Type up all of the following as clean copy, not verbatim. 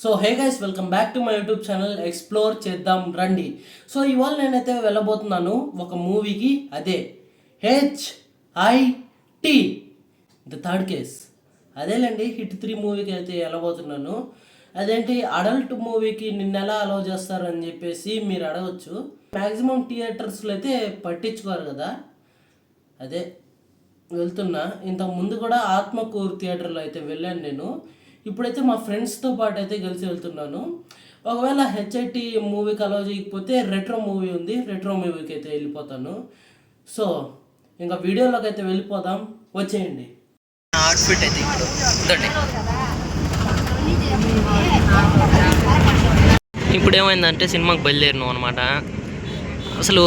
So hey guys, welcome back to my YouTube channel explore చేద్దాం రండి. So ఇవాళ నేనైతే వెళ్ళబోతున్నాను ఒక మూవీకి, అదే HIT ద థర్డ్ కేస్. అదేలేండి, హిట్ 3 మూవీకి అయితే వెళ్ళబోతున్నాను. అదేంటి అడల్ట్ మూవీకి నిన్న ఎలా అలౌ చేస్తారని చెప్పేసి మీరు అడగచ్చు. మ్యాక్సిమం థియేటర్స్లో అయితే పట్టించుకోరు కదా, అదే వెళ్తున్నా. ఇంతకు ముందు కూడా ఆత్మకూరు థియేటర్లో అయితే వెళ్ళాను నేను. ఇప్పుడైతే మా ఫ్రెండ్స్తో పాటు అయితే కలిసి వెళ్తున్నాను. ఒకవేళ HIT మూవీకి అలౌ చేయకపోతే రెట్రో మూవీ ఉంది, రెట్రో మూవీకి అయితే వెళ్ళిపోతాను. సో ఇంకా వీడియోలోకి అయితే వెళ్ళిపోదాం, వచ్చేయండి. అవుట్ఫిట్ అయితే ఇప్పుడు ఏమైందంటే సినిమాకి బయలుదేరినాం అనమాట. అసలు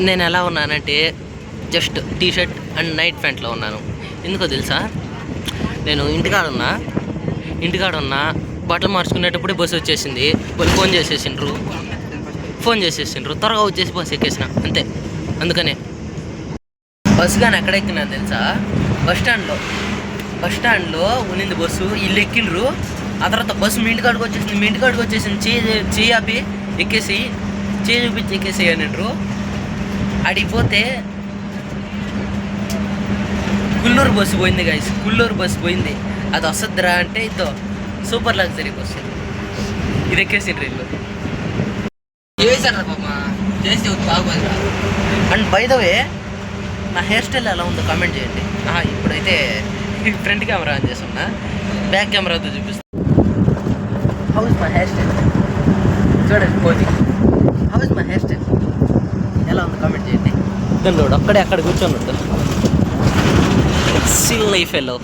నేను ఎలా ఉన్నానంటే జస్ట్ టీషర్ట్ అండ్ నైట్ ప్యాంట్లో ఉన్నాను. ఎందుకో తెలుసా, నేను ఇంటికాడ ఉన్నా బట్టలు మార్చుకునేటప్పుడు బస్సు వచ్చేసింది. వాళ్ళు ఫోన్ చేసేసిండ్రు త్వరగా వచ్చేసి బస్సు ఎక్కేసిన అంతే. అందుకనే బస్సు కానీ ఎక్కడ ఎక్కినా తెలుసా, బస్ స్టాండ్లో ఉన్నింది బస్సు. వీళ్ళు ఎక్కిండ్రు, ఆ తర్వాత బస్సు మీ ఇంటికాడికి వచ్చేసింది. చేయి ఆపి ఎక్కేసి, చేయి చూపించి ఎక్కేసి అనిండ్రు. అడిగిపోతే కుల్లూరు బస్సు పోయింది గైస్, కుల్లూరు బస్సు పోయింది. అది వస్తుందిరా అంటే ఇదో సూపర్ లగ్జరీ బస్సు, ఇది ఎక్కేసిండ్రు వీళ్ళు. చేశారా పాపా, చేస్తే బాగుందిరా. అండ్ బై ద వే, నా హెయిర్ స్టైల్ ఎలా ఉందో కామెంట్ చేయండి. ఇప్పుడైతే ఫ్రంట్ కెమెరా ఆన్ చేస్తున్నా, బ్యాక్ కెమెరాతో చూపిస్తాను. How is my hair style చూడండి. కోతి, how is my hair style ఎలా ఉందో కామెంట్ చేయండి. దానిలో అక్కడే అక్కడ కూర్చొని ఉంటా, సిల్లీ ఫెలో.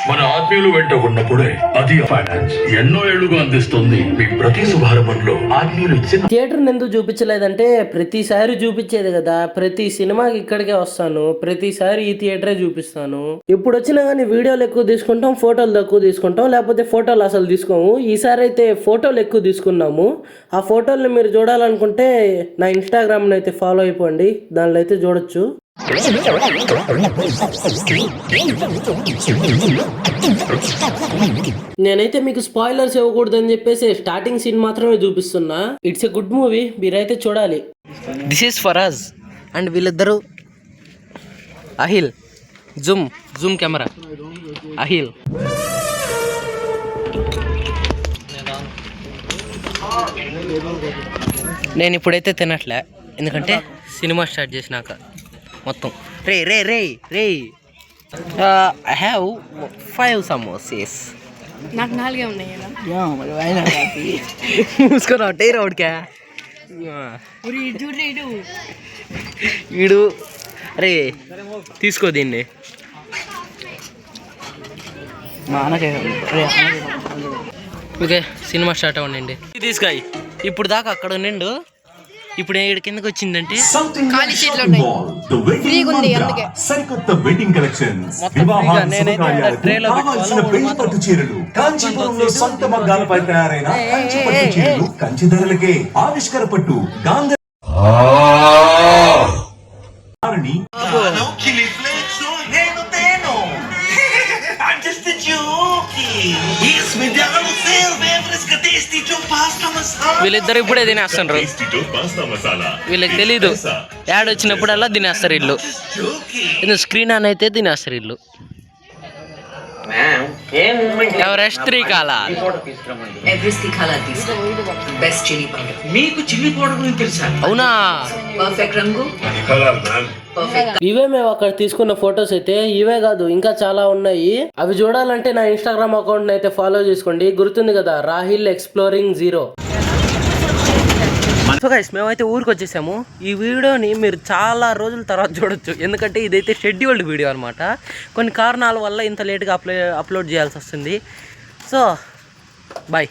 మన ఆత్మీయులు వెంట ఉన్నప్పుడే అది ఫైనాన్స్ ఎన్నో ఏళ్లుగా అందిస్తుంది మీ ప్రతి శుభారంభంలో ఆత్మీయులు ఇచ్చిన. థియేటర్ని ఎందుకు చూపించలేదంటే, ప్రతిసారి చూపించేది కదా, ప్రతి సినిమాకి ఇక్కడికే వస్తాను, ప్రతిసారి ఈ థియేటరే చూపిస్తాను. ఇప్పుడు వచ్చినా కానీ వీడియోలు ఎక్కువ తీసుకుంటాం, ఫోటోలు తక్కువ తీసుకుంటాం, లేకపోతే ఫోటోలు అసలు తీసుకోము. ఈసారి అయితే ఫోటోలు ఎక్కువ తీసుకున్నాము. ఆ ఫోటోల్ని మీరు చూడాలనుకుంటే నా ఇన్స్టాగ్రామ్ని అయితే ఫాలో అయిపోండి, దానిలో అయితే చూడొచ్చు. నేనైతే మీకు స్పాయిలర్స్ ఇవ్వకూడదని చెప్పేసి స్టార్టింగ్ సీన్ మాత్రమే చూపిస్తున్నా. ఇట్స్ ఎ గుడ్ మూవీ, మీరైతే చూడాలి. This is for us. And వీళ్ళిద్దరు అహిల్, జూమ్ కెమెరా అహిల్. నేను ఇప్పుడైతే తినట్లే, ఎందుకంటే సినిమా స్టార్ట్ చేసినాక మొత్తం రే ఐ హ్యావ్ 5 సమోసాస్. నాకు 4 ఉన్నాయి కదా. మూసుకొని ఒకటే రౌడ్కా వీడు. రే తీసుకో దీన్ని. ఓకే, సినిమా స్టార్ట్ అవ్వండి. తీసుకాయి. ఇప్పుడు దాకా అక్కడ నిండు, ఇప్పుడు ఏడు కిందకి వచ్చిందంటే ఖాళీ సీట్లు ఉన్నాయి, ఫ్రీగా ఉంది. అందుకే సరికొత్త వెడ్డింగ్ కలెక్షన్స్, కావాల్సిన పెళ్లి పట్టు చీరలు, కాంచీపురంలో సొంత మగ్గాలపై తయారైన కంచి పట్టు చీరలు కంచి ధరలకే. ఆవిష్కర పట్టు గాంధీ వీళ్ళిద్దరు ఇప్పుడే తినేస్తారు. వీళ్ళకి తెలీదు, యాడ్ వచ్చినప్పుడల్లా తినేస్తారు వీళ్ళు. స్క్రీన్ ఆన్ అయితే తినేస్తారు వీళ్ళు. ఎవరెస్ట్ 3 కాలా మీకు చిల్లీ పౌడర్ గురించి తెలుసా? అవునా? ఇవే మేము అక్కడ తీసుకున్న ఫొటోస్ అయితే. ఇవే కాదు, ఇంకా చాలా ఉన్నాయి. అవి చూడాలంటే నా ఇన్స్టాగ్రామ్ అకౌంట్ అయితే ఫాలో చేసుకోండి. గుర్తుంది కదా, రాహిల్ ఎక్స్ప్లోరింగ్ 0. సో గైస్, మేమైతే ఊరికి వచ్చేసాము. ఈ వీడియోని మీరు చాలా రోజుల తర్వాత చూడొచ్చు, ఎందుకంటే ఇదైతే షెడ్యూల్డ్ వీడియో అనమాట. కొన్ని కారణాల వల్ల ఇంత లేట్గా అప్లోడ్ చేయాల్సి వస్తుంది. So bye.